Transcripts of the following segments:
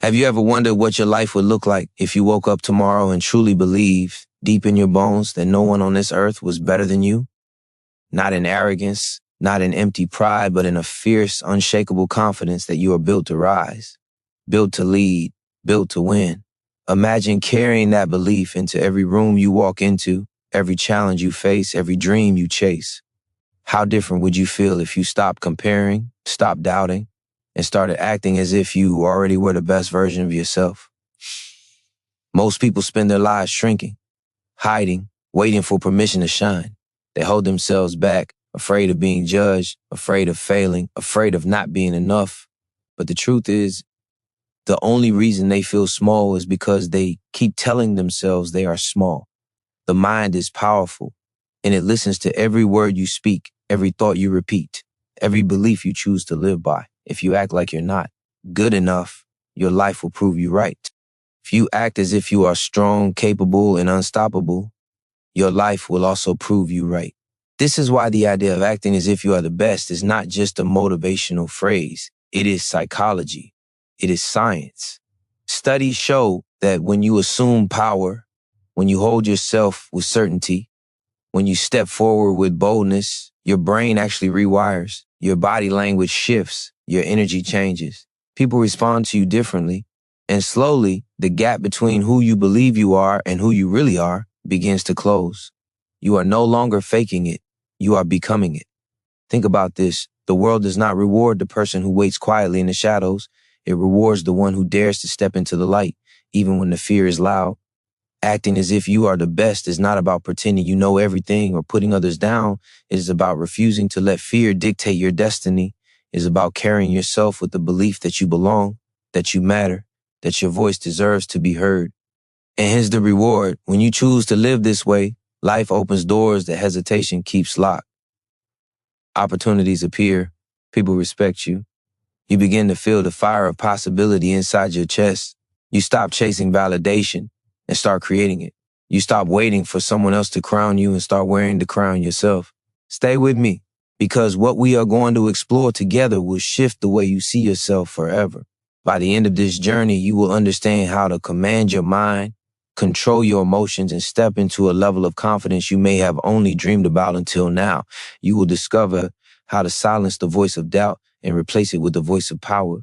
Have you ever wondered what your life would look like if you woke up tomorrow and truly believed deep in your bones that no one on this earth was better than you? Not in arrogance, not in empty pride, but in a fierce, unshakable confidence that you are built to rise, built to lead, built to win. Imagine carrying that belief into every room you walk into, every challenge you face, every dream you chase. How different would you feel if you stopped comparing, stopped doubting, and started acting as if you already were the best version of yourself? Most people spend their lives shrinking, hiding, waiting for permission to shine. They hold themselves back, afraid of being judged, afraid of failing, afraid of not being enough. But the truth is, the only reason they feel small is because they keep telling themselves they are small. The mind is powerful, and it listens to every word you speak, every thought you repeat, every belief you choose to live by. If you act like you're not good enough, your life will prove you right. If you act as if you are strong, capable, and unstoppable, your life will also prove you right. This is why the idea of acting as if you are the best is not just a motivational phrase. It is psychology. It is science. Studies show that when you assume power, when you hold yourself with certainty, when you step forward with boldness, your brain actually rewires, your body language shifts, your energy changes. People respond to you differently, and slowly, the gap between who you believe you are and who you really are begins to close. You are no longer faking it. You are becoming it. Think about this. The world does not reward the person who waits quietly in the shadows. It rewards the one who dares to step into the light, even when the fear is loud. Acting as if you are the best is not about pretending you know everything or putting others down. It is about refusing to let fear dictate your destiny. It is about carrying yourself with the belief that you belong, that you matter, that your voice deserves to be heard. And here's the reward. When you choose to live this way, life opens doors that hesitation keeps locked. Opportunities appear. People respect you. You begin to feel the fire of possibility inside your chest. You stop chasing validation and start creating it. You stop waiting for someone else to crown you and start wearing the crown yourself. Stay with me, because what we are going to explore together will shift the way you see yourself forever. By the end of this journey, you will understand how to command your mind, control your emotions, and step into a level of confidence you may have only dreamed about until now. You will discover how to silence the voice of doubt and replace it with the voice of power.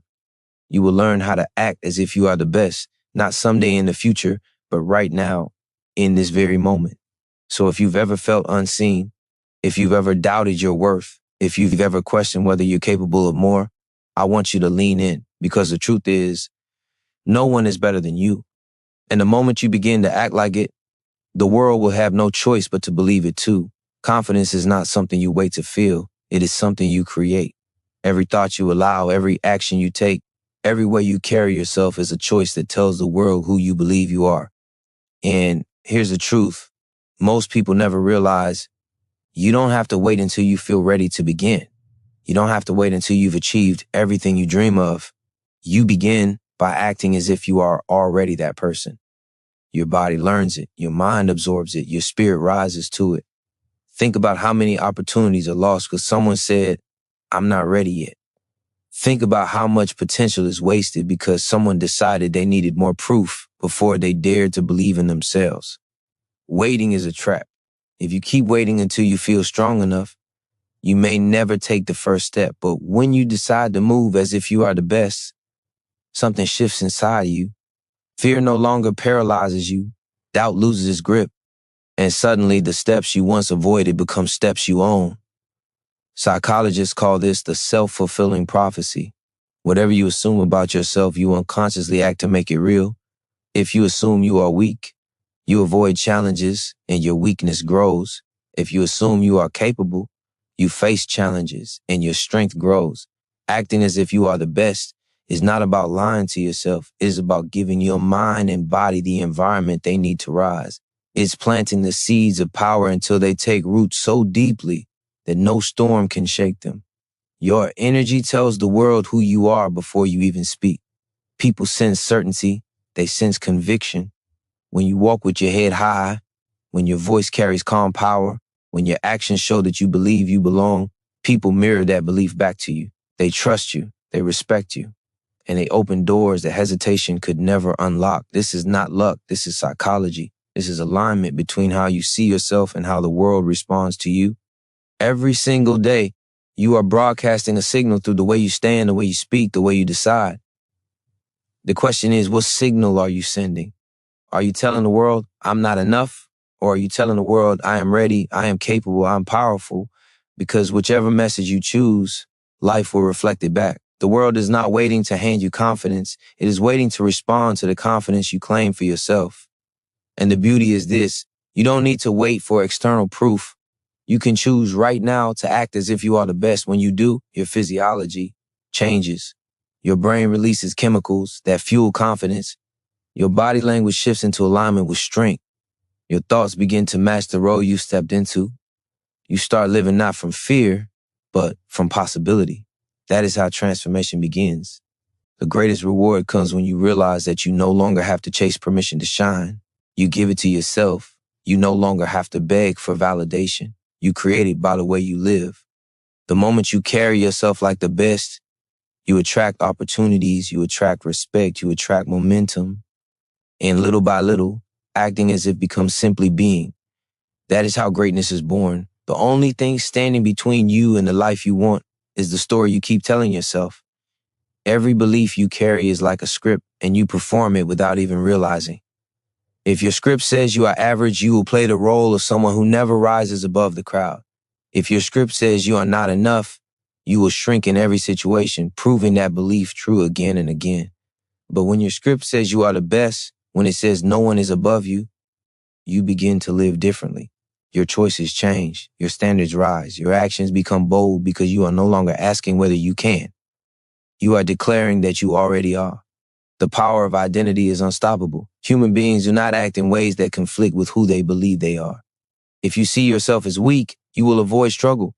You will learn how to act as if you are the best, not someday in the future, but right now, in this very moment. So if you've ever felt unseen, if you've ever doubted your worth, if you've ever questioned whether you're capable of more, I want you to lean in, because the truth is, no one is better than you. And the moment you begin to act like it, the world will have no choice but to believe it too. Confidence is not something you wait to feel. It is something you create. Every thought you allow, every action you take, every way you carry yourself is a choice that tells the world who you believe you are. And here's the truth. Most people never realize you don't have to wait until you feel ready to begin. You don't have to wait until you've achieved everything you dream of. You begin by acting as if you are already that person. Your body learns it. Your mind absorbs it. Your spirit rises to it. Think about how many opportunities are lost because someone said, I'm not ready yet. Think about how much potential is wasted because someone decided they needed more proof before they dared to believe in themselves. Waiting is a trap. If you keep waiting until you feel strong enough, you may never take the first step. But when you decide to move as if you are the best, something shifts inside you. Fear no longer paralyzes you. Doubt loses its grip. And suddenly the steps you once avoided become steps you own. Psychologists call this the self-fulfilling prophecy. Whatever you assume about yourself, you unconsciously act to make it real. If you assume you are weak, you avoid challenges and your weakness grows. If you assume you are capable, you face challenges and your strength grows. Acting as if you are the best is not about lying to yourself. It is about giving your mind and body the environment they need to rise. It's planting the seeds of power until they take root so deeply that no storm can shake them. Your energy tells the world who you are before you even speak. People sense certainty. They sense conviction. When you walk with your head high, when your voice carries calm power, when your actions show that you believe you belong, people mirror that belief back to you. They trust you. They respect you. and they open doors that hesitation could never unlock. This is not luck. This is psychology. This is alignment between how you see yourself and how the world responds to you. Every single day, you are broadcasting a signal through the way you stand, the way you speak, the way you decide. The question is, what signal are you sending? Are you telling the world, I'm not enough? Or are you telling the world, I am ready, I am capable, I'm powerful? Because whichever message you choose, life will reflect it back. The world is not waiting to hand you confidence. It is waiting to respond to the confidence you claim for yourself. And the beauty is this, you don't need to wait for external proof. You can choose right now to act as if you are the best. When you do, your physiology changes. Your brain releases chemicals that fuel confidence. Your body language shifts into alignment with strength. Your thoughts begin to match the role you stepped into. You start living not from fear, but from possibility. That is how transformation begins. The greatest reward comes when you realize that you no longer have to chase permission to shine. You give it to yourself. You no longer have to beg for validation. You create it by the way you live. The moment you carry yourself like the best, you attract opportunities, you attract respect, you attract momentum. And little by little, acting as if becomes simply being. That is how greatness is born. The only thing standing between you and the life you want is the story you keep telling yourself. Every belief you carry is like a script, and you perform it without even realizing. If your script says you are average, you will play the role of someone who never rises above the crowd. If your script says you are not enough, you will shrink in every situation, proving that belief true again and again. But when your script says you are the best, when it says no one is above you, you begin to live differently. Your choices change, your standards rise, your actions become bold because you are no longer asking whether you can. You are declaring that you already are. The power of identity is unstoppable. Human beings do not act in ways that conflict with who they believe they are. If you see yourself as weak, you will avoid struggle.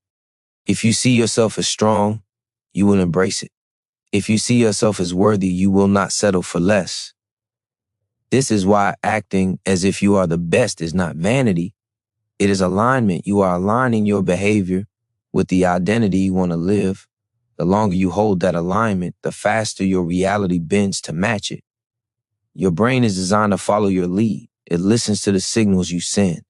If you see yourself as strong, you will embrace it. If you see yourself as worthy, you will not settle for less. This is why acting as if you are the best is not vanity. It is alignment. You are aligning your behavior with the identity you want to live. The longer you hold that alignment, the faster your reality bends to match it. Your brain is designed to follow your lead. It listens to the signals you send.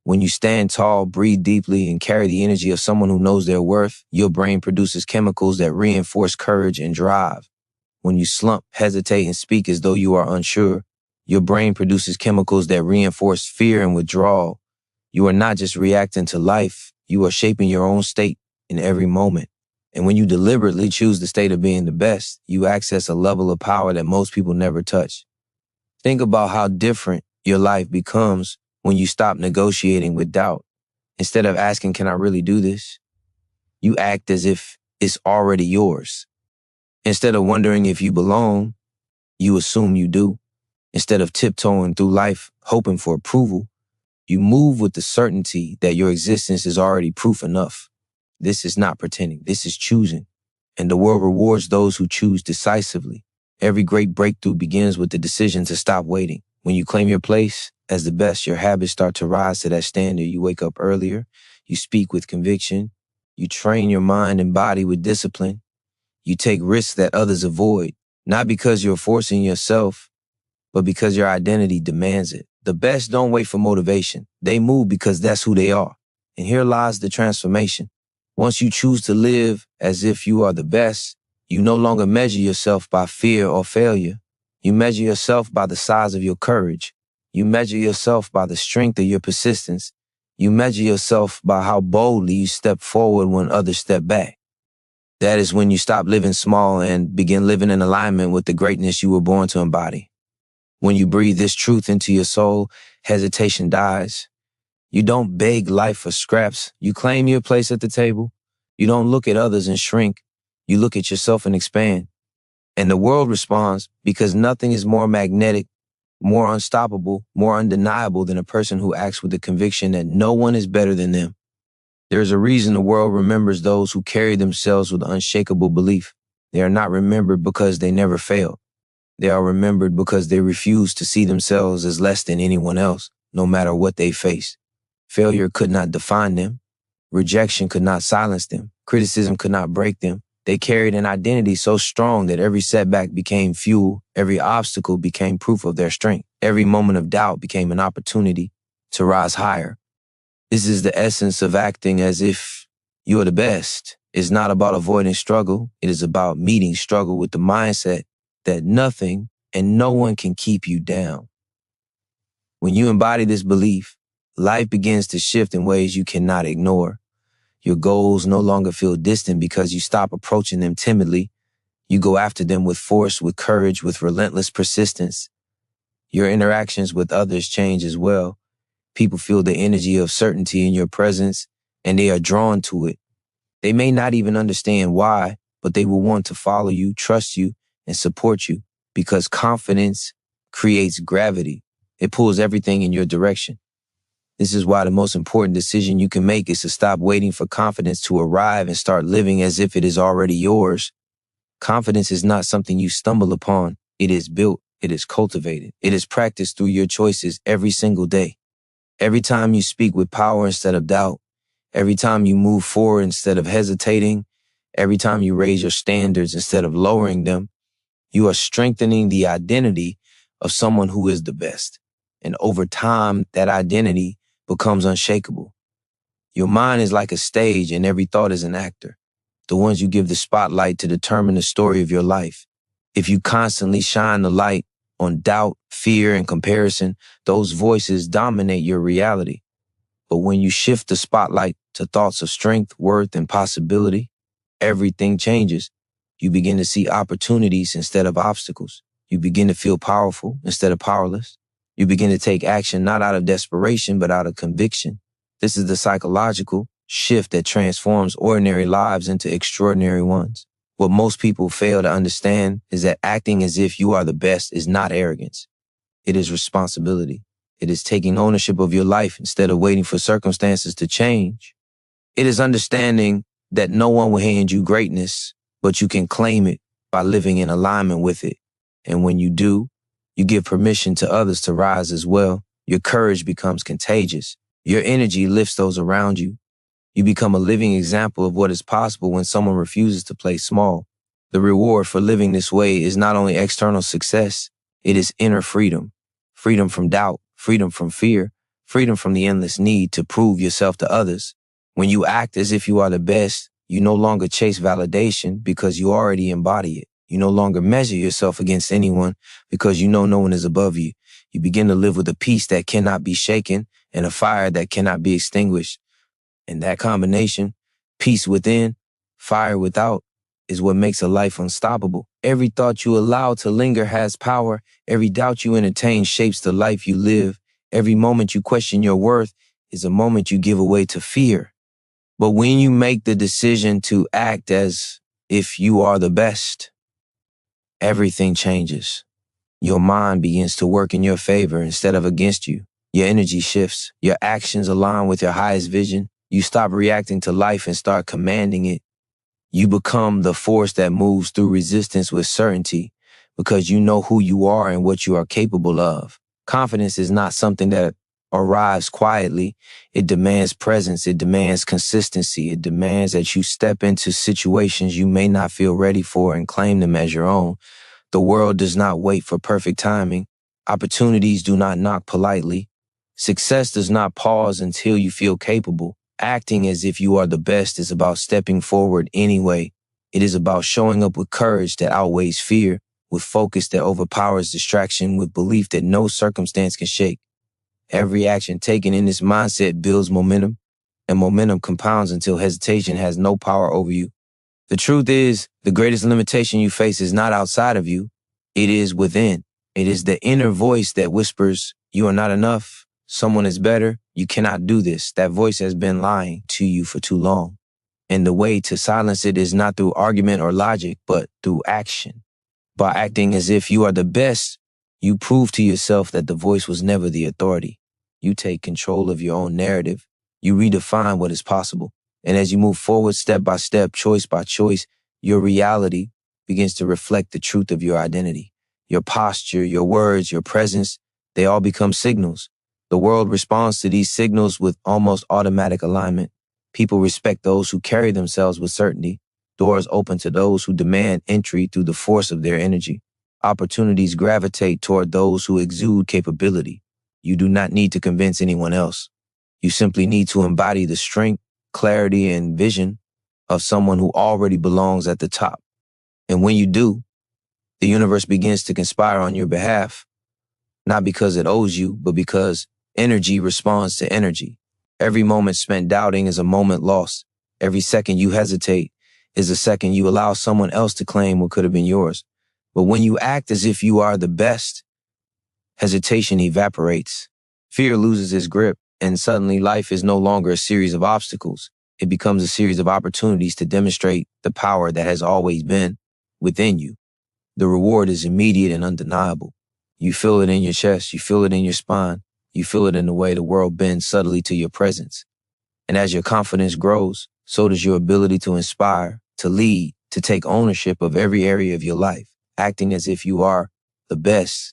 When you stand tall, breathe deeply, and carry the energy of someone who knows their worth, your brain produces chemicals that reinforce courage and drive. When you slump, hesitate, and speak as though you are unsure, your brain produces chemicals that reinforce fear and withdrawal. You are not just reacting to life, you are shaping your own state in every moment. And when you deliberately choose the state of being the best, you access a level of power that most people never touch. Think about how different your life becomes when you stop negotiating with doubt. Instead of asking, can I really do this? You act as if it's already yours. Instead of wondering if you belong, you assume you do. Instead of tiptoeing through life, hoping for approval, you move with the certainty that your existence is already proof enough. This is not pretending. This is choosing. And the world rewards those who choose decisively. Every great breakthrough begins with the decision to stop waiting. When you claim your place as the best, your habits start to rise to that standard. You wake up earlier. You speak with conviction. You train your mind and body with discipline. You take risks that others avoid, not because you're forcing yourself, but because your identity demands it. The best don't wait for motivation. They move because that's who they are. And here lies the transformation. Once you choose to live as if you are the best, you no longer measure yourself by fear or failure. You measure yourself by the size of your courage. You measure yourself by the strength of your persistence. You measure yourself by how boldly you step forward when others step back. That is when you stop living small and begin living in alignment with the greatness you were born to embody. When you breathe this truth into your soul, hesitation dies. You don't beg life for scraps. You claim your place at the table. You don't look at others and shrink. You look at yourself and expand. And the world responds because nothing is more magnetic, more unstoppable, more undeniable than a person who acts with the conviction that no one is better than them. There is a reason the world remembers those who carry themselves with unshakable belief. They are not remembered because they never failed. They are remembered because they refuse to see themselves as less than anyone else, no matter what they face. Failure could not define them. Rejection could not silence them. Criticism could not break them. They carried an identity so strong that every setback became fuel, every obstacle became proof of their strength, every moment of doubt became an opportunity to rise higher. This is the essence of acting as if you are the best. It's not about avoiding struggle. It is about meeting struggle with the mindset that nothing and no one can keep you down. When you embody this belief, life begins to shift in ways you cannot ignore. Your goals no longer feel distant because you stop approaching them timidly. You go after them with force, with courage, with relentless persistence. Your interactions with others change as well. People feel the energy of certainty in your presence, and they are drawn to it. They may not even understand why, but they will want to follow you, trust you, and support you because confidence creates gravity. It pulls everything in your direction. This is why the most important decision you can make is to stop waiting for confidence to arrive and start living as if it is already yours. Confidence is not something you stumble upon. It is built. It is cultivated. It is practiced through your choices every single day. Every time you speak with power instead of doubt, every time you move forward instead of hesitating, every time you raise your standards instead of lowering them, you are strengthening the identity of someone who is the best. And over time, that identity becomes unshakable. Your mind is like a stage and every thought is an actor. The ones you give the spotlight to determine the story of your life. If you constantly shine the light on doubt, fear, and comparison, those voices dominate your reality. But when you shift the spotlight to thoughts of strength, worth, and possibility, everything changes. You begin to see opportunities instead of obstacles. You begin to feel powerful instead of powerless. You begin to take action not out of desperation, but out of conviction. This is the psychological shift that transforms ordinary lives into extraordinary ones. What most people fail to understand is that acting as if you are the best is not arrogance. It is responsibility. It is taking ownership of your life instead of waiting for circumstances to change. It is understanding that no one will hand you greatness, but you can claim it by living in alignment with it. And when you do, you give permission to others to rise as well. Your courage becomes contagious. Your energy lifts those around you. You become a living example of what is possible when someone refuses to play small. The reward for living this way is not only external success, it is inner freedom. Freedom from doubt, freedom from fear, freedom from the endless need to prove yourself to others. When you act as if you are the best, you no longer chase validation because you already embody it. You no longer measure yourself against anyone because you know no one is above you. You begin to live with a peace that cannot be shaken and a fire that cannot be extinguished. And that combination, peace within, fire without, is what makes a life unstoppable. Every thought you allow to linger has power. Every doubt you entertain shapes the life you live. Every moment you question your worth is a moment you give away to fear. But when you make the decision to act as if you are the best, everything changes. Your mind begins to work in your favor instead of against you. Your energy shifts. Your actions align with your highest vision. You stop reacting to life and start commanding it. You become the force that moves through resistance with certainty because you know who you are and what you are capable of. Confidence is not something that arrives quietly. It demands presence. It demands consistency. It demands that you step into situations you may not feel ready for and claim them as your own. The world does not wait for perfect timing. Opportunities do not knock politely. Success does not pause until you feel capable. Acting as if you are the best is about stepping forward anyway. It is about showing up with courage that outweighs fear, with focus that overpowers distraction, with belief that no circumstance can shake. Every action taken in this mindset builds momentum, and momentum compounds until hesitation has no power over you. The truth is, the greatest limitation you face is not outside of you. It is within. It is the inner voice that whispers, "You are not enough. Someone is better. You cannot do this." That voice has been lying to you for too long. And the way to silence it is not through argument or logic, but through action. By acting as if you are the best, you prove to yourself that the voice was never the authority. You take control of your own narrative. You redefine what is possible. And as you move forward step by step, choice by choice, your reality begins to reflect the truth of your identity. Your posture, your words, your presence, they all become signals. The world responds to these signals with almost automatic alignment. People respect those who carry themselves with certainty. Doors open to those who demand entry through the force of their energy. Opportunities gravitate toward those who exude capability. You do not need to convince anyone else. You simply need to embody the strength, clarity, and vision of someone who already belongs at the top. And when you do, the universe begins to conspire on your behalf, not because it owes you, but because energy responds to energy. Every moment spent doubting is a moment lost. Every second you hesitate is a second you allow someone else to claim what could have been yours. But when you act as if you are the best, hesitation evaporates. Fear loses its grip, and suddenly life is no longer a series of obstacles. It becomes a series of opportunities to demonstrate the power that has always been within you. The reward is immediate and undeniable. You feel it in your chest, you feel it in your spine, you feel it in the way the world bends subtly to your presence. And as your confidence grows, so does your ability to inspire, to lead, to take ownership of every area of your life. Acting as if you are the best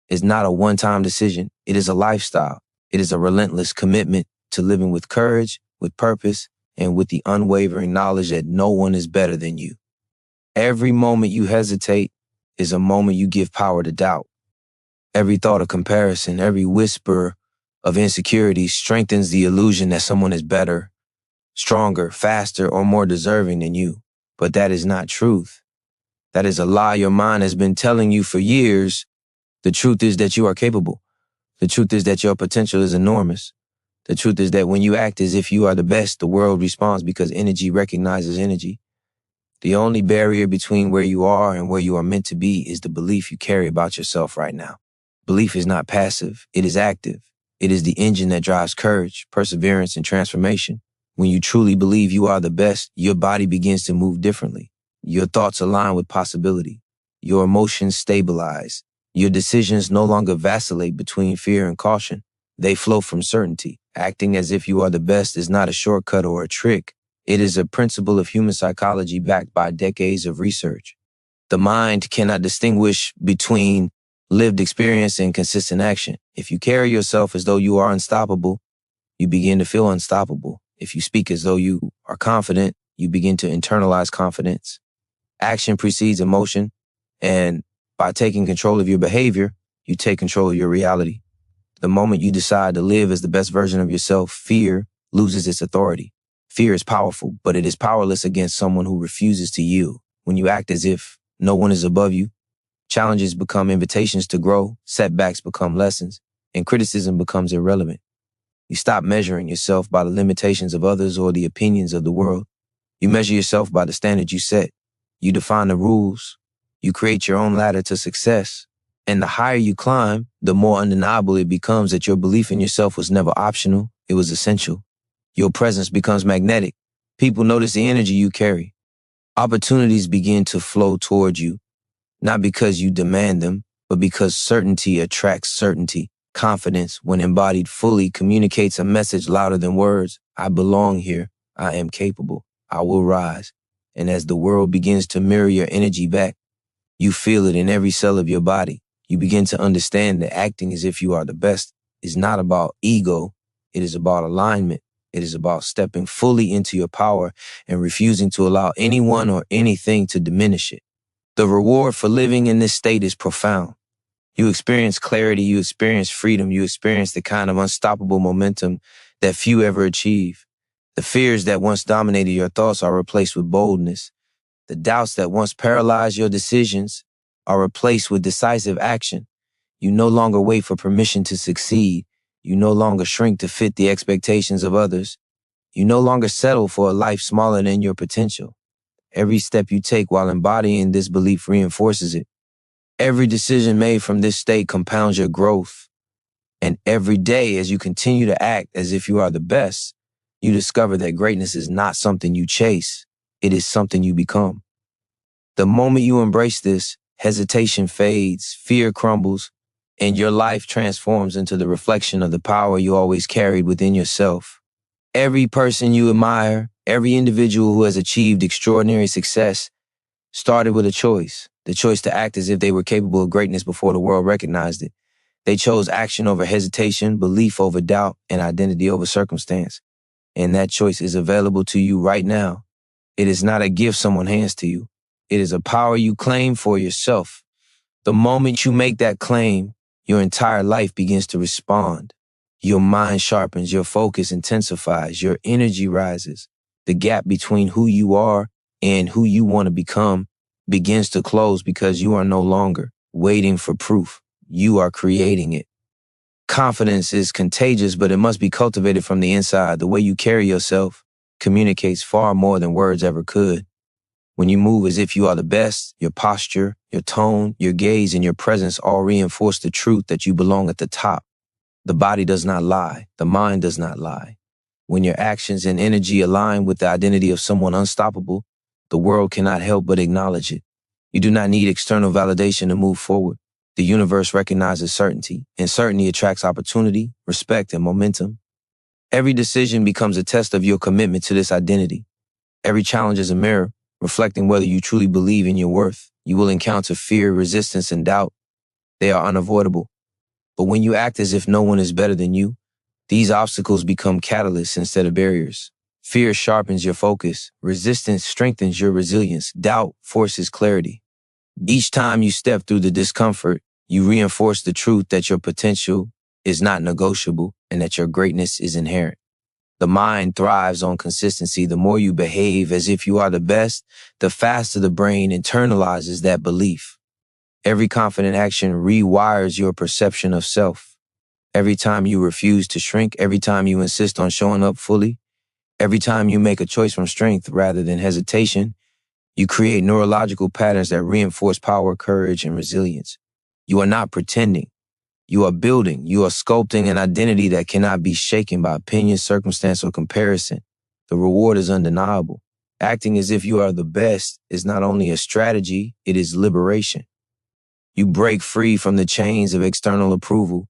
is not a one-time decision. It is a lifestyle. It is a relentless commitment to living with courage, with purpose, and with the unwavering knowledge that no one is better than you. Every moment you hesitate is a moment you give power to doubt. Every thought of comparison, every whisper of insecurity strengthens the illusion that someone is better, stronger, faster, or more deserving than you. But that is not truth. That is a lie your mind has been telling you for years. The truth is that you are capable. The truth is that your potential is enormous. The truth is that when you act as if you are the best, the world responds because energy recognizes energy. The only barrier between where you are and where you are meant to be is the belief you carry about yourself right now. Belief is not passive, it is active. It is the engine that drives courage, perseverance, and transformation. When you truly believe you are the best, your body begins to move differently. Your thoughts align with possibility. Your emotions stabilize. Your decisions no longer vacillate between fear and caution. They flow from certainty. Acting as if you are the best is not a shortcut or a trick. It is a principle of human psychology backed by decades of research. The mind cannot distinguish between lived experience and consistent action. If you carry yourself as though you are unstoppable, you begin to feel unstoppable. If you speak as though you are confident, you begin to internalize confidence. Action precedes emotion, and by taking control of your behavior, you take control of your reality. The moment you decide to live as the best version of yourself, fear loses its authority. Fear is powerful, but it is powerless against someone who refuses to yield. When you act as if no one is above you, challenges become invitations to grow, setbacks become lessons, and criticism becomes irrelevant. You stop measuring yourself by the limitations of others or the opinions of the world. You measure yourself by the standard you set. You define the rules. You create your own ladder to success. And the higher you climb, the more undeniable it becomes that your belief in yourself was never optional, it was essential. Your presence becomes magnetic. People notice the energy you carry. Opportunities begin to flow toward you, not because you demand them, but because certainty attracts certainty. Confidence, when embodied fully, communicates a message louder than words. I belong here. I am capable. I will rise. And as the world begins to mirror your energy back, you feel it in every cell of your body. You begin to understand that acting as if you are the best is not about ego. It is about alignment. It is about stepping fully into your power and refusing to allow anyone or anything to diminish it. The reward for living in this state is profound. You experience clarity, you experience freedom, you experience the kind of unstoppable momentum that few ever achieve. The fears that once dominated your thoughts are replaced with boldness. The doubts that once paralyzed your decisions are replaced with decisive action. You no longer wait for permission to succeed. You no longer shrink to fit the expectations of others. You no longer settle for a life smaller than your potential. Every step you take while embodying this belief reinforces it. Every decision made from this state compounds your growth. And every day, as you continue to act as if you are the best, you discover that greatness is not something you chase. It is something you become. The moment you embrace this, hesitation fades, fear crumbles, and your life transforms into the reflection of the power you always carried within yourself. Every person you admire, every individual who has achieved extraordinary success, started with a choice. The choice to act as if they were capable of greatness before the world recognized it. They chose action over hesitation, belief over doubt, and identity over circumstance. And that choice is available to you right now. It is not a gift someone hands to you. It is a power you claim for yourself. The moment you make that claim, your entire life begins to respond. Your mind sharpens, your focus intensifies, your energy rises. The gap between who you are and who you want to become begins to close because you are no longer waiting for proof. You are creating it. Confidence is contagious, but it must be cultivated from the inside. The way you carry yourself communicates far more than words ever could. When you move as if you are the best, your posture, your tone, your gaze, and your presence all reinforce the truth that you belong at the top. The body does not lie. The mind does not lie. When your actions and energy align with the identity of someone unstoppable, the world cannot help but acknowledge it. You do not need external validation to move forward. The universe recognizes certainty, and certainty attracts opportunity, respect, and momentum. Every decision becomes a test of your commitment to this identity. Every challenge is a mirror, reflecting whether you truly believe in your worth. You will encounter fear, resistance, and doubt. They are unavoidable. But when you act as if no one is better than you, these obstacles become catalysts instead of barriers. Fear sharpens your focus. Resistance strengthens your resilience. Doubt forces clarity. Each time you step through the discomfort, you reinforce the truth that your potential is not negotiable and that your greatness is inherent. The mind thrives on consistency. The more you behave as if you are the best, the faster the brain internalizes that belief. Every confident action rewires your perception of self. Every time you refuse to shrink, every time you insist on showing up fully, every time you make a choice from strength rather than hesitation, you create neurological patterns that reinforce power, courage, and resilience. You are not pretending. You are building. You are sculpting an identity that cannot be shaken by opinion, circumstance, or comparison. The reward is undeniable. Acting as if you are the best is not only a strategy, it is liberation. You break free from the chains of external approval.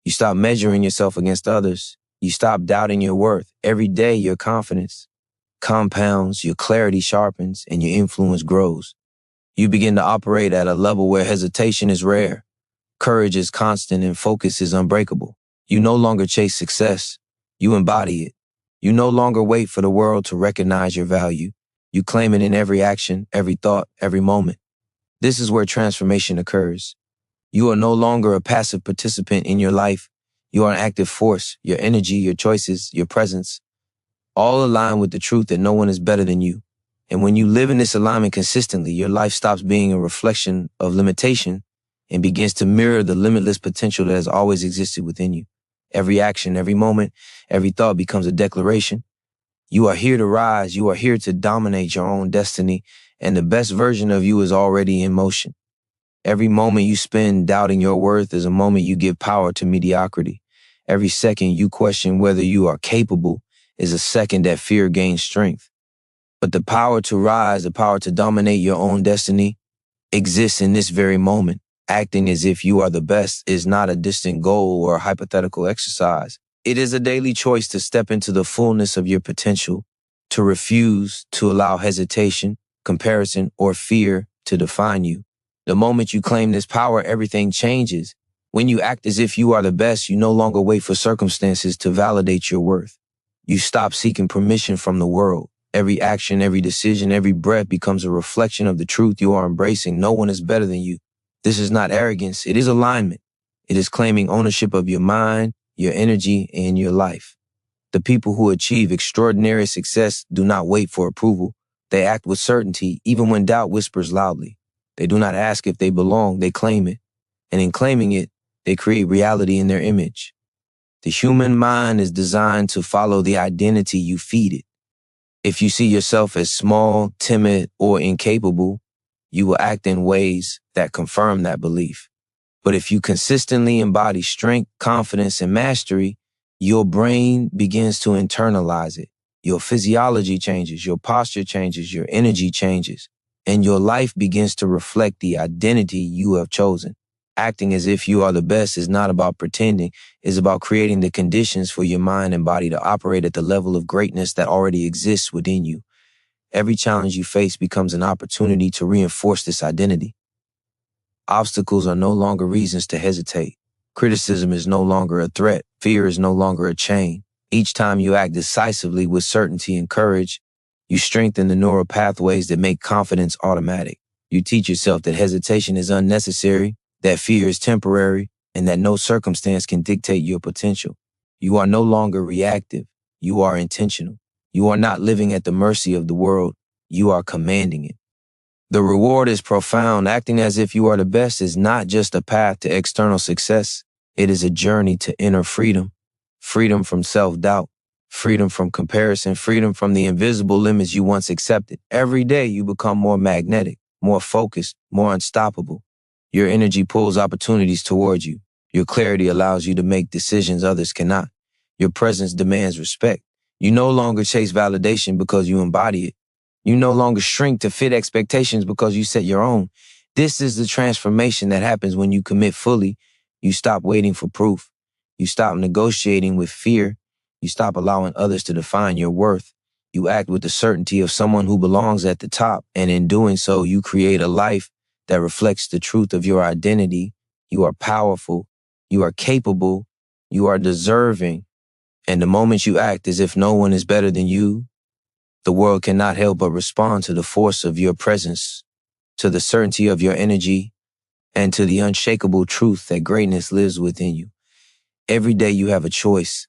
You stop measuring yourself against others. You stop doubting your worth. Every day, your confidence compounds, your clarity sharpens, and your influence grows. You begin to operate at a level where hesitation is rare, courage is constant, and focus is unbreakable. You no longer chase success. You embody it. You no longer wait for the world to recognize your value. You claim it in every action, every thought, every moment. This is where transformation occurs. You are no longer a passive participant in your life. You are an active force. Your energy, your choices, your presence, all align with the truth that no one is better than you. And when you live in this alignment consistently, your life stops being a reflection of limitation and begins to mirror the limitless potential that has always existed within you. Every action, every moment, every thought becomes a declaration. You are here to rise. You are here to dominate your own destiny, and the best version of you is already in motion. Every moment you spend doubting your worth is a moment you give power to mediocrity. Every second you question whether you are capable is a second that fear gains strength. But the power to rise, the power to dominate your own destiny, exists in this very moment. Acting as if you are the best is not a distant goal or a hypothetical exercise. It is a daily choice to step into the fullness of your potential, to refuse to allow hesitation, comparison, or fear to define you. The moment you claim this power, everything changes. When you act as if you are the best, you no longer wait for circumstances to validate your worth. You stop seeking permission from the world. Every action, every decision, every breath becomes a reflection of the truth you are embracing. No one is better than you. This is not arrogance. It is alignment. It is claiming ownership of your mind, your energy, and your life. The people who achieve extraordinary success do not wait for approval. They act with certainty, even when doubt whispers loudly. They do not ask if they belong. They claim it. And in claiming it, they create reality in their image. The human mind is designed to follow the identity you feed it. If you see yourself as small, timid, or incapable, you will act in ways that confirm that belief. But if you consistently embody strength, confidence, and mastery, your brain begins to internalize it. Your physiology changes, your posture changes, your energy changes, and your life begins to reflect the identity you have chosen. Acting as if you are the best is not about pretending. It's about creating the conditions for your mind and body to operate at the level of greatness that already exists within you. Every challenge you face becomes an opportunity to reinforce this identity. Obstacles are no longer reasons to hesitate. Criticism is no longer a threat. Fear is no longer a chain. Each time you act decisively with certainty and courage, You strengthen the neural pathways that make confidence automatic. You teach yourself that hesitation is unnecessary, that fear is temporary, and that no circumstance can dictate your potential. You are no longer reactive. You are intentional. You are not living at the mercy of the world. You are commanding it. The reward is profound. Acting as if you are the best is not just a path to external success. It is a journey to inner freedom. Freedom from self-doubt. Freedom from comparison. Freedom from the invisible limits you once accepted. Every day you become more magnetic, more focused, more unstoppable. Your energy pulls opportunities towards you. Your clarity allows you to make decisions others cannot. Your presence demands respect. You no longer chase validation because you embody it. You no longer shrink to fit expectations because you set your own. This is the transformation that happens when you commit fully. You stop waiting for proof. You stop negotiating with fear. You stop allowing others to define your worth. You act with the certainty of someone who belongs at the top, and in doing so, you create a life that reflects the truth of your identity. You are powerful. You are capable. You are deserving. And the moment you act as if no one is better than you, the world cannot help but respond to the force of your presence, to the certainty of your energy, and to the unshakable truth that greatness lives within you. Every day you have a choice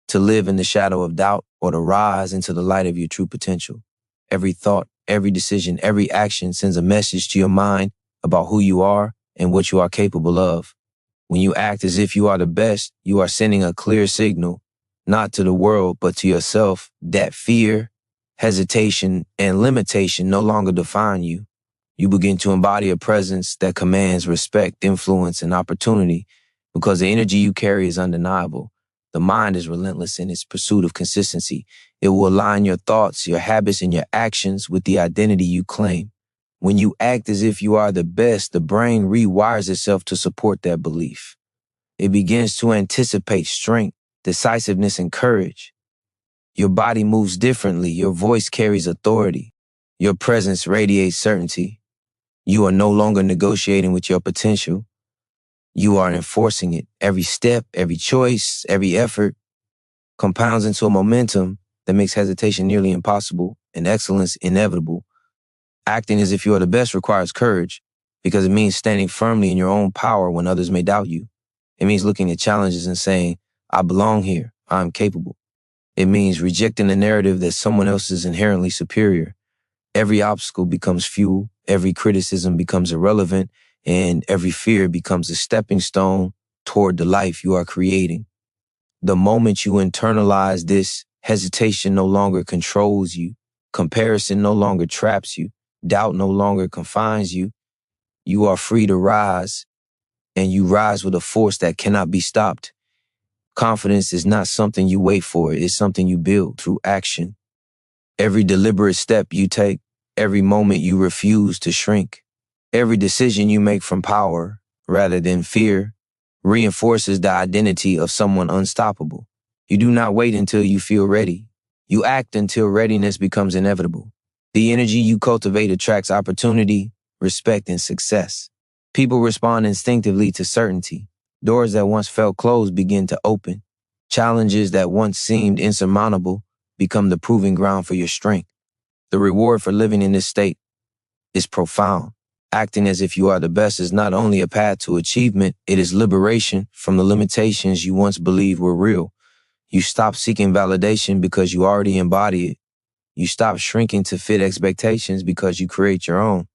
to live in the shadow of doubt or to rise into the light of your true potential. Every thought, every decision, every action sends a message to your mind about who you are and what you are capable of. When you act as if you are the best, you are sending a clear signal, not to the world, but to yourself, that fear, hesitation, and limitation no longer define you. You begin to embody a presence that commands respect, influence, and opportunity because the energy you carry is undeniable. The mind is relentless in its pursuit of consistency. It will align your thoughts, your habits, and your actions with the identity you claim. When you act as if you are the best, the brain rewires itself to support that belief. It begins to anticipate strength, decisiveness, and courage. Your body moves differently. Your voice carries authority. Your presence radiates certainty. You are no longer negotiating with your potential. You are enforcing it. Every step, every choice, every effort compounds into a momentum that makes hesitation nearly impossible and excellence inevitable. Acting as if you are the best requires courage because it means standing firmly in your own power when others may doubt you. It means looking at challenges and saying, I belong here. I'm capable. It means rejecting the narrative that someone else is inherently superior. Every obstacle becomes fuel, every criticism becomes irrelevant, and every fear becomes a stepping stone toward the life you are creating. The moment you internalize this, hesitation no longer controls you. Comparison no longer traps you. Doubt no longer confines you. You are free to rise, and you rise with a force that cannot be stopped. Confidence is not something you wait for. It's something you build through action. Every deliberate step you take, every moment you refuse to shrink, every decision you make from power rather than fear reinforces the identity of someone unstoppable. You do not wait until you feel ready. You act until readiness becomes inevitable. The energy you cultivate attracts opportunity, respect, and success. People respond instinctively to certainty. Doors that once felt closed begin to open. Challenges that once seemed insurmountable become the proving ground for your strength. The reward for living in this state is profound. Acting as if you are the best is not only a path to achievement, it is liberation from the limitations you once believed were real. You stop seeking validation because you already embody it. You stop shrinking to fit expectations because you create your own.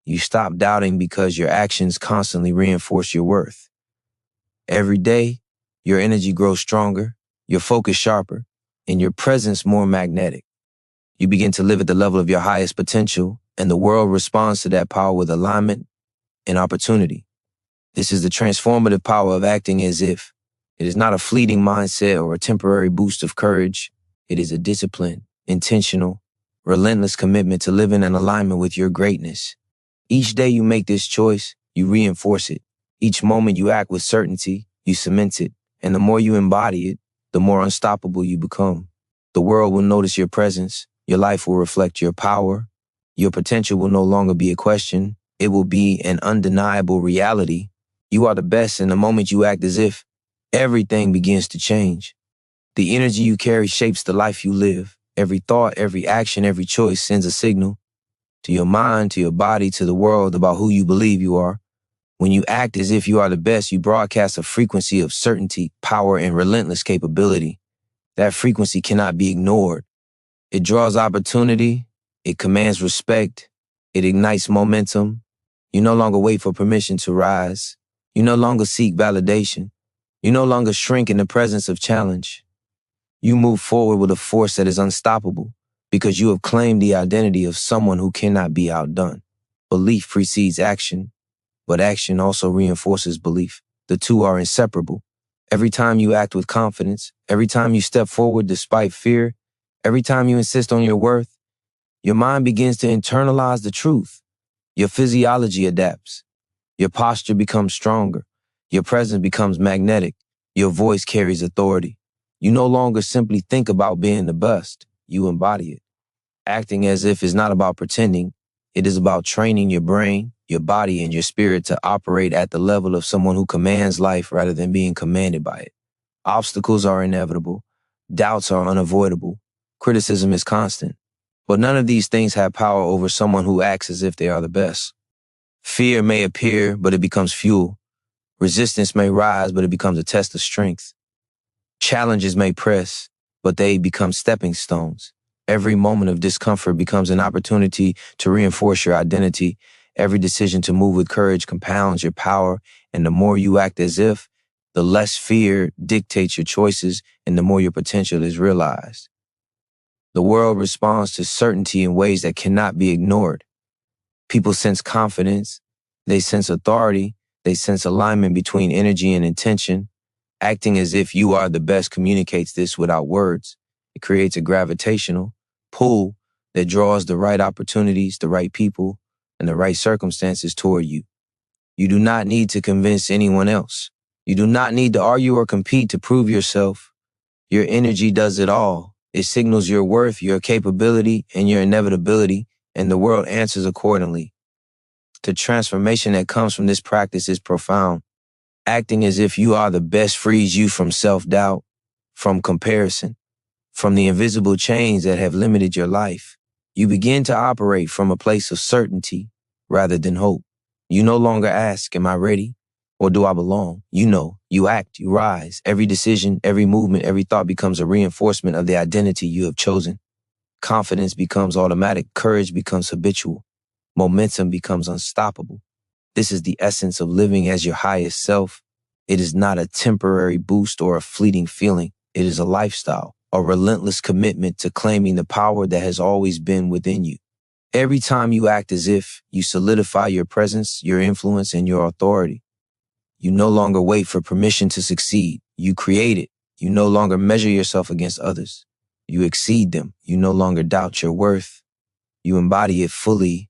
You stop doubting because your actions constantly reinforce your worth. Every day, your energy grows stronger, your focus sharper, and your presence more magnetic. You begin to live at the level of your highest potential, and the world responds to that power with alignment and opportunity. This is the transformative power of acting as if. It is not a fleeting mindset or a temporary boost of courage. It is a disciplined, intentional, relentless commitment to living in alignment with your greatness. Each day you make this choice, you reinforce it. Each moment you act with certainty, you cement it. And the more you embody it, the more unstoppable you become. The world will notice your presence. Your life will reflect your power. Your potential will no longer be a question. It will be an undeniable reality. You are the best, and the moment you act as if, everything begins to change. The energy you carry shapes the life you live. Every thought, every action, every choice sends a signal to your mind, to your body, to the world about who you believe you are. When you act as if you are the best, you broadcast a frequency of certainty, power, and relentless capability. That frequency cannot be ignored. It draws opportunity, it commands respect, it ignites momentum. You no longer wait for permission to rise. You no longer seek validation. You no longer shrink in the presence of challenge. You move forward with a force that is unstoppable because you have claimed the identity of someone who cannot be outdone. Belief precedes action, but action also reinforces belief. The two are inseparable. Every time you act with confidence, every time you step forward despite fear, every time you insist on your worth, your mind begins to internalize the truth. Your physiology adapts. Your posture becomes stronger. Your presence becomes magnetic. Your voice carries authority. You no longer simply think about being the best. You embody it. Acting as if is not about pretending. It is about training your brain, your body, and your spirit to operate at the level of someone who commands life rather than being commanded by it. Obstacles are inevitable. Doubts are unavoidable. Criticism is constant. But none of these things have power over someone who acts as if they are the best. Fear may appear, but it becomes fuel. Resistance may rise, but it becomes a test of strength. Challenges may press, but they become stepping stones. Every moment of discomfort becomes an opportunity to reinforce your identity. Every decision to move with courage compounds your power, and the more you act as if, the less fear dictates your choices, and the more your potential is realized. The world responds to certainty in ways that cannot be ignored. People sense confidence, they sense authority, they sense alignment between energy and intention. Acting as if you are the best communicates this without words. It creates a gravitational pull that draws the right opportunities, the right people, and the right circumstances toward you. You do not need to convince anyone else. You do not need to argue or compete to prove yourself. Your energy does it all. It signals your worth, your capability, and your inevitability, and the world answers accordingly. The transformation that comes from this practice is profound. Acting as if you are the best frees you from self-doubt, from comparison, from the invisible chains that have limited your life. You begin to operate from a place of certainty rather than hope. You no longer ask, am I ready? Or do I belong? You know, you act, you rise. Every decision, every movement, every thought becomes a reinforcement of the identity you have chosen. Confidence becomes automatic. Courage becomes habitual. Momentum becomes unstoppable. This is the essence of living as your highest self. It is not a temporary boost or a fleeting feeling. It is a lifestyle, a relentless commitment to claiming the power that has always been within you. Every time you act as if, you solidify your presence, your influence, and your authority. You no longer wait for permission to succeed. You create it. You no longer measure yourself against others. You exceed them. You no longer doubt your worth. You embody it fully.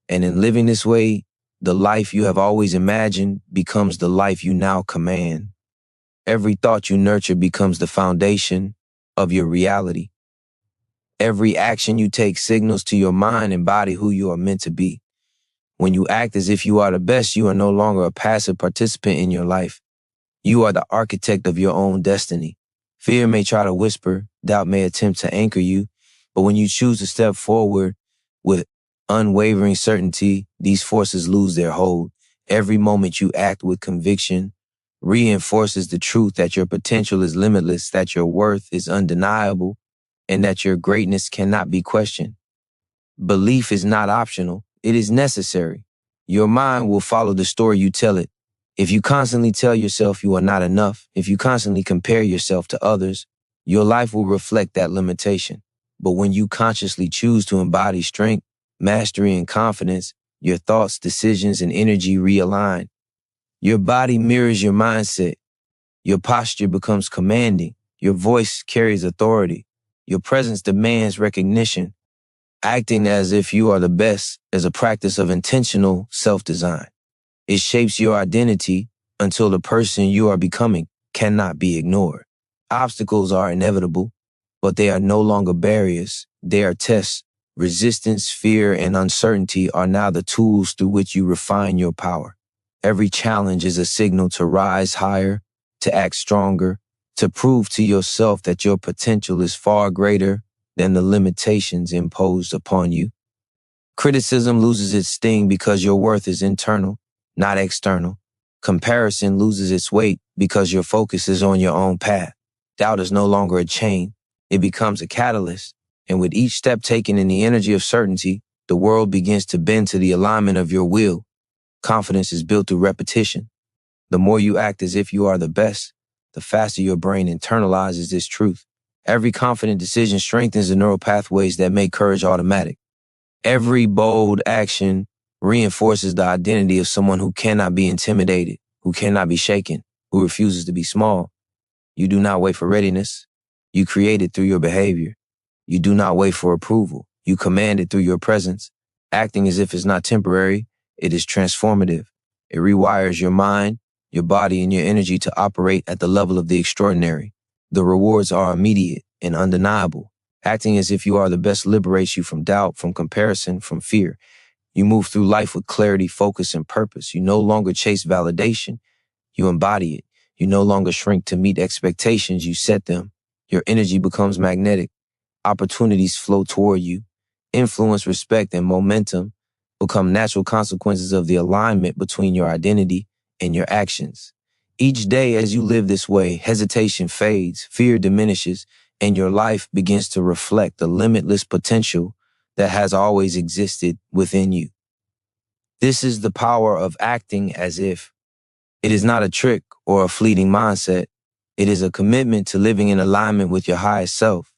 And in living this way, the life you have always imagined becomes the life you now command. Every thought you nurture becomes the foundation of your reality. Every action you take signals to your mind and body who you are meant to be. When you act as if you are the best, you are no longer a passive participant in your life. You are the architect of your own destiny. Fear may try to whisper, doubt may attempt to anchor you, but when you choose to step forward with unwavering certainty, these forces lose their hold. Every moment you act with conviction reinforces the truth that your potential is limitless, that your worth is undeniable, and that your greatness cannot be questioned. Belief is not optional, it is necessary. Your mind will follow the story you tell it. If you constantly tell yourself you are not enough, if you constantly compare yourself to others, your life will reflect that limitation. But when you consciously choose to embody strength, mastery, and confidence, your thoughts, decisions, and energy realign. Your body mirrors your mindset. Your posture becomes commanding. Your voice carries authority. Your presence demands recognition. Acting as if you are the best is a practice of intentional self-design. It shapes your identity until the person you are becoming cannot be ignored. Obstacles are inevitable, but they are no longer barriers. They are tests. Resistance, fear, and uncertainty are now the tools through which you refine your power. Every challenge is a signal to rise higher, to act stronger, to prove to yourself that your potential is far greater than the limitations imposed upon you. Criticism loses its sting because your worth is internal, not external. Comparison loses its weight because your focus is on your own path. Doubt is no longer a chain. It becomes a catalyst. And with each step taken in the energy of certainty, the world begins to bend to the alignment of your will. Confidence is built through repetition. The more you act as if you are the best, the faster your brain internalizes this truth. Every confident decision strengthens the neural pathways that make courage automatic. Every bold action reinforces the identity of someone who cannot be intimidated, who cannot be shaken, who refuses to be small. You do not wait for readiness. You create it through your behavior. You do not wait for approval. You command it through your presence. Acting as if it's not temporary, it is transformative. It rewires your mind, your body, and your energy to operate at the level of the extraordinary. The rewards are immediate and undeniable. Acting as if you are the best liberates you from doubt, from comparison, from fear. You move through life with clarity, focus, and purpose. You no longer chase validation. You embody it. You no longer shrink to meet expectations. You set them. Your energy becomes magnetic. Opportunities flow toward you. Influence, respect, and momentum become natural consequences of the alignment between your identity and your actions. Each day as you live this way, hesitation fades, fear diminishes, and your life begins to reflect the limitless potential that has always existed within you. This is the power of acting as if. It is not a trick or a fleeting mindset. It is a commitment to living in alignment with your highest self.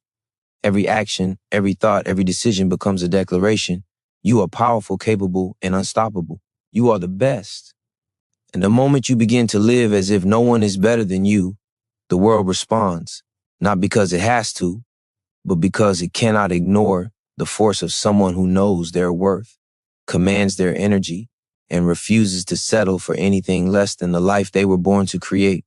Every action, every thought, every decision becomes a declaration. You are powerful, capable, and unstoppable. You are the best. And the moment you begin to live as if no one is better than you, the world responds, not because it has to, but because it cannot ignore the force of someone who knows their worth, commands their energy, and refuses to settle for anything less than the life they were born to create.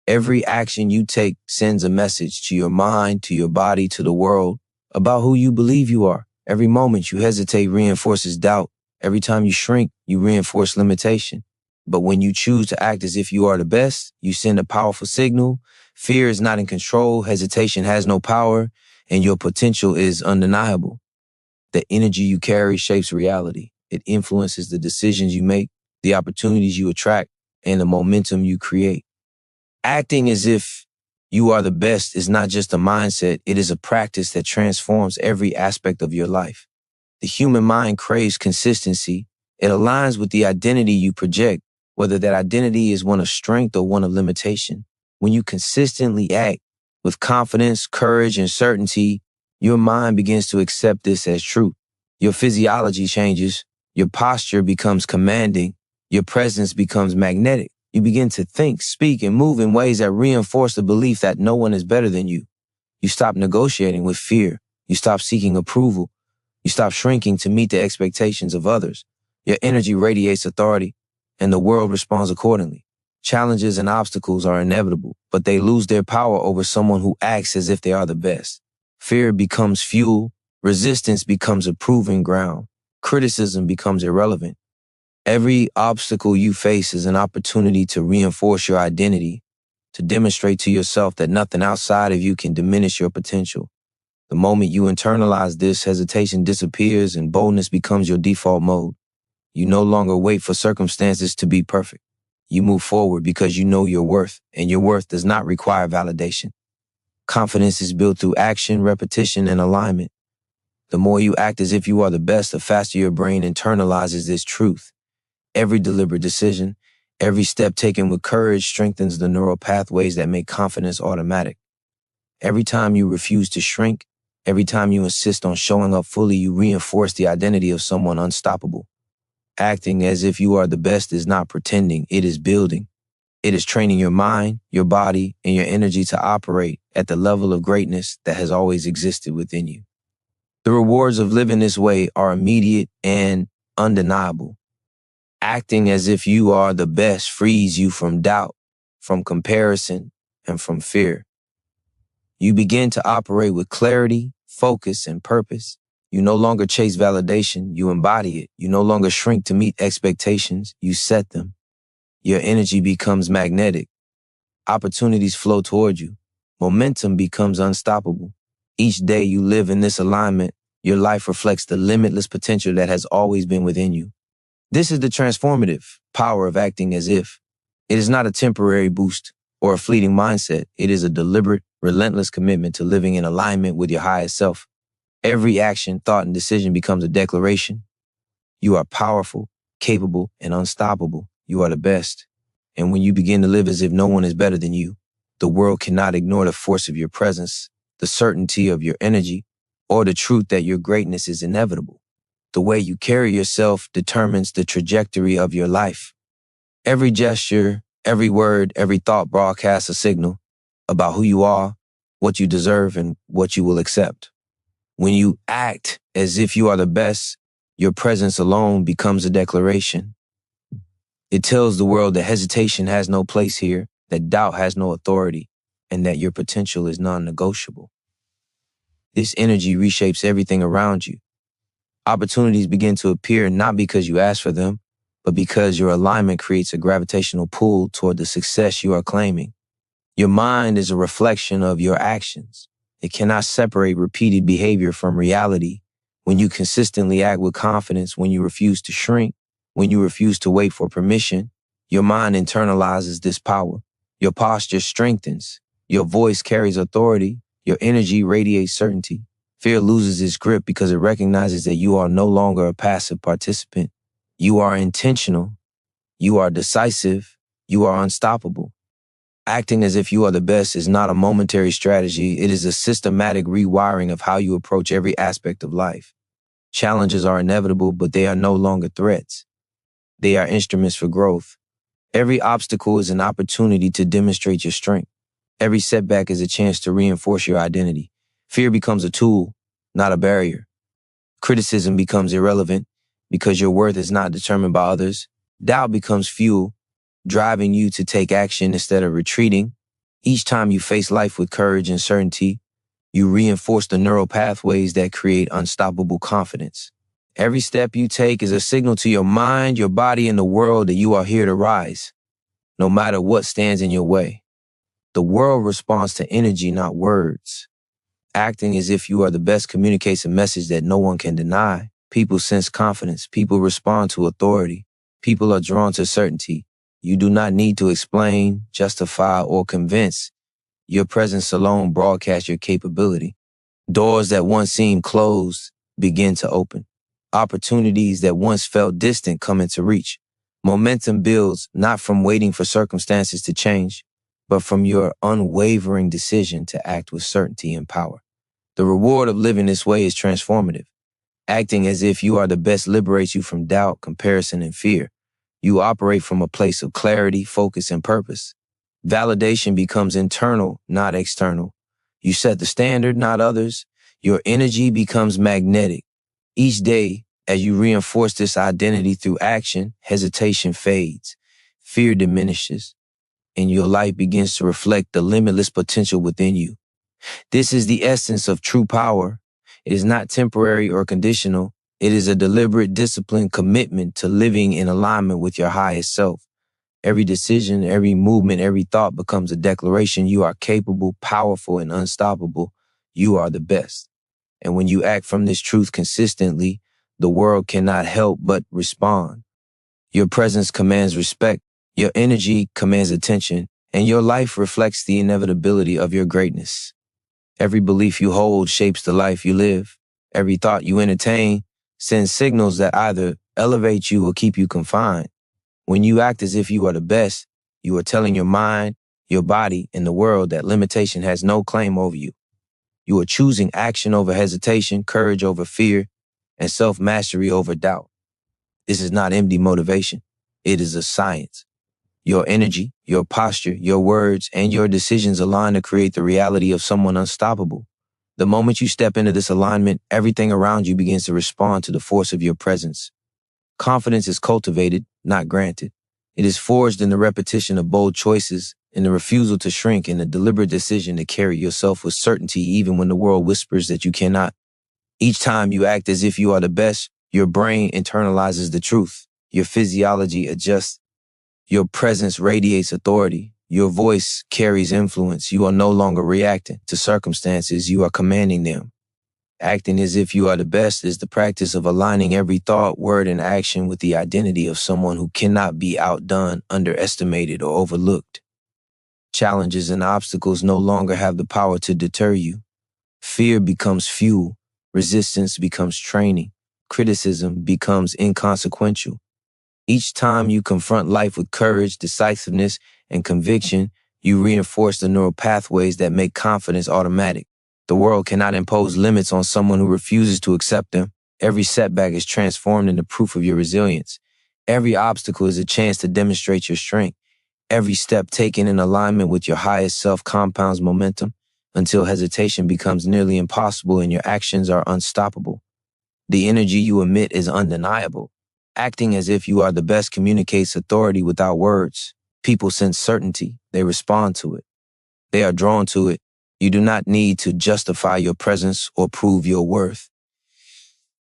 Every action you take sends a message to your mind, to your body, to the world about who you believe you are. Every moment you hesitate reinforces doubt. Every time you shrink, you reinforce limitation. But when you choose to act as if you are the best, you send a powerful signal. Fear is not in control, hesitation has no power, and your potential is undeniable. The energy you carry shapes reality. It influences the decisions you make, the opportunities you attract, and the momentum you create. Acting as if you are the best is not just a mindset, it is a practice that transforms every aspect of your life. The human mind craves consistency. It aligns with the identity you project, whether that identity is one of strength or one of limitation. When you consistently act with confidence, courage, and certainty, your mind begins to accept this as truth. Your physiology changes, your posture becomes commanding, your presence becomes magnetic. You begin to think, speak, and move in ways that reinforce the belief that no one is better than you. You stop negotiating with fear. You stop seeking approval. You stop shrinking to meet the expectations of others. Your energy radiates authority, and the world responds accordingly. Challenges and obstacles are inevitable, but they lose their power over someone who acts as if they are the best. Fear becomes fuel. Resistance becomes a proving ground. Criticism becomes irrelevant. Every obstacle you face is an opportunity to reinforce your identity, to demonstrate to yourself that nothing outside of you can diminish your potential. The moment you internalize this, hesitation disappears and boldness becomes your default mode. You no longer wait for circumstances to be perfect. You move forward because you know your worth, and your worth does not require validation. Confidence is built through action, repetition, and alignment. The more you act as if you are the best, the faster your brain internalizes this truth. Every deliberate decision, every step taken with courage strengthens the neural pathways that make confidence automatic. Every time you refuse to shrink, every time you insist on showing up fully, you reinforce the identity of someone unstoppable. Acting as if you are the best is not pretending, it is building. It is training your mind, your body, and your energy to operate at the level of greatness that has always existed within you. The rewards of living this way are immediate and undeniable. Acting as if you are the best frees you from doubt, from comparison, and from fear. You begin to operate with clarity, focus, and purpose. You no longer chase validation, you embody it. You no longer shrink to meet expectations, you set them. Your energy becomes magnetic. Opportunities flow toward you. Momentum becomes unstoppable. Each day you live in this alignment, your life reflects the limitless potential that has always been within you. This is the transformative power of acting as if. It is not a temporary boost or a fleeting mindset. It is a deliberate, relentless commitment to living in alignment with your highest self. Every action, thought, and decision becomes a declaration. You are powerful, capable, and unstoppable. You are the best. And when you begin to live as if no one is better than you, the world cannot ignore the force of your presence, the certainty of your energy, or the truth that your greatness is inevitable. The way you carry yourself determines the trajectory of your life. Every gesture, every word, every thought broadcasts a signal about who you are, what you deserve, and what you will accept. When you act as if you are the best, your presence alone becomes a declaration. It tells the world that hesitation has no place here, that doubt has no authority, and that your potential is non-negotiable. This energy reshapes everything around you. Opportunities begin to appear not because you ask for them, but because your alignment creates a gravitational pull toward the success you are claiming. Your mind is a reflection of your actions. It cannot separate repeated behavior from reality. When you consistently act with confidence, when you refuse to shrink, when you refuse to wait for permission, your mind internalizes this power. Your posture strengthens. Your voice carries authority. Your energy radiates certainty. Fear loses its grip because it recognizes that you are no longer a passive participant. You are intentional. You are decisive. You are unstoppable. Acting as if you are the best is not a momentary strategy. It is a systematic rewiring of how you approach every aspect of life. Challenges are inevitable, but they are no longer threats. They are instruments for growth. Every obstacle is an opportunity to demonstrate your strength. Every setback is a chance to reinforce your identity. Fear becomes a tool, not a barrier. Criticism becomes irrelevant because your worth is not determined by others. Doubt becomes fuel, driving you to take action instead of retreating. Each time you face life with courage and certainty, you reinforce the neural pathways that create unstoppable confidence. Every step you take is a signal to your mind, your body, and the world that you are here to rise, no matter what stands in your way. The world responds to energy, not words. Acting as if you are the best communicates a message that no one can deny. People sense confidence. People respond to authority. People are drawn to certainty. You do not need to explain, justify, or convince. Your presence alone broadcasts your capability. Doors that once seemed closed begin to open. Opportunities that once felt distant come into reach. Momentum builds not from waiting for circumstances to change, but from your unwavering decision to act with certainty and power. The reward of living this way is transformative. Acting as if you are the best liberates you from doubt, comparison, and fear. You operate from a place of clarity, focus, and purpose. Validation becomes internal, not external. You set the standard, not others. Your energy becomes magnetic. Each day, as you reinforce this identity through action, hesitation fades, fear diminishes, and your life begins to reflect the limitless potential within you. This is the essence of true power. It is not temporary or conditional. It is a deliberate, disciplined commitment to living in alignment with your highest self. Every decision, every movement, every thought becomes a declaration you are capable, powerful, and unstoppable. You are the best. And when you act from this truth consistently, the world cannot help but respond. Your presence commands respect, your energy commands attention, and your life reflects the inevitability of your greatness. Every belief you hold shapes the life you live. Every thought you entertain sends signals that either elevate you or keep you confined. When you act as if you are the best, you are telling your mind, your body, and the world that limitation has no claim over you. You are choosing action over hesitation, courage over fear, and self-mastery over doubt. This is not empty motivation. It is a science. Your energy, your posture, your words, and your decisions align to create the reality of someone unstoppable. The moment you step into this alignment, everything around you begins to respond to the force of your presence. Confidence is cultivated, not granted. It is forged in the repetition of bold choices, in the refusal to shrink, in the deliberate decision to carry yourself with certainty even when the world whispers that you cannot. Each time you act as if you are the best, your brain internalizes the truth. Your physiology adjusts. Your presence radiates authority. Your voice carries influence. You are no longer reacting to circumstances, you are commanding them. Acting as if you are the best is the practice of aligning every thought, word, and action with the identity of someone who cannot be outdone, underestimated, or overlooked. Challenges and obstacles no longer have the power to deter you. Fear becomes fuel, resistance becomes training, criticism becomes inconsequential. Each time you confront life with courage, decisiveness, and conviction, you reinforce the neural pathways that make confidence automatic. The world cannot impose limits on someone who refuses to accept them. Every setback is transformed into proof of your resilience. Every obstacle is a chance to demonstrate your strength. Every step taken in alignment with your highest self compounds momentum until hesitation becomes nearly impossible and your actions are unstoppable. The energy you emit is undeniable. Acting as if you are the best communicates authority without words. People sense certainty. They respond to it. They are drawn to it. You do not need to justify your presence or prove your worth.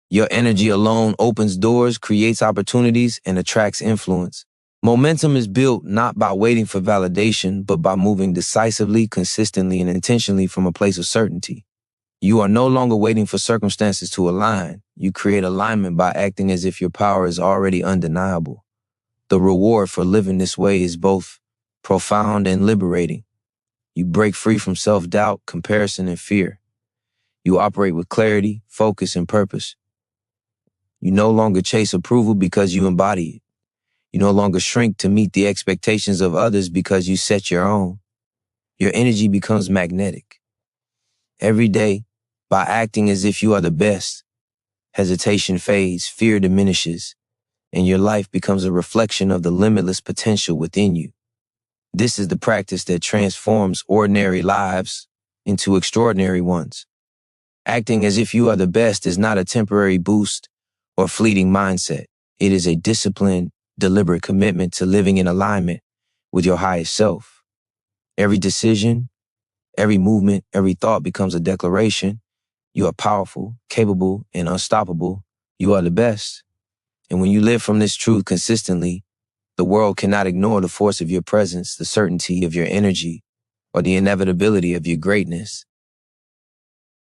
Your energy alone opens doors, creates opportunities, and attracts influence. Momentum is built not by waiting for validation, but by moving decisively, consistently, and intentionally from a place of certainty. You are no longer waiting for circumstances to align. You create alignment by acting as if your power is already undeniable. The reward for living this way is both profound and liberating. You break free from self-doubt, comparison, and fear. You operate with clarity, focus, and purpose. You no longer chase approval because you embody it. You no longer shrink to meet the expectations of others because you set your own. Your energy becomes magnetic. Every day, by acting as if you are the best, hesitation fades, fear diminishes, and your life becomes a reflection of the limitless potential within you. This is the practice that transforms ordinary lives into extraordinary ones. Acting as if you are the best is not a temporary boost or fleeting mindset. It is a disciplined, deliberate commitment to living in alignment with your highest self. Every decision, every movement, every thought becomes a declaration. You are powerful, capable, and unstoppable. You are the best. And when you live from this truth consistently, the world cannot ignore the force of your presence, the certainty of your energy, or the inevitability of your greatness.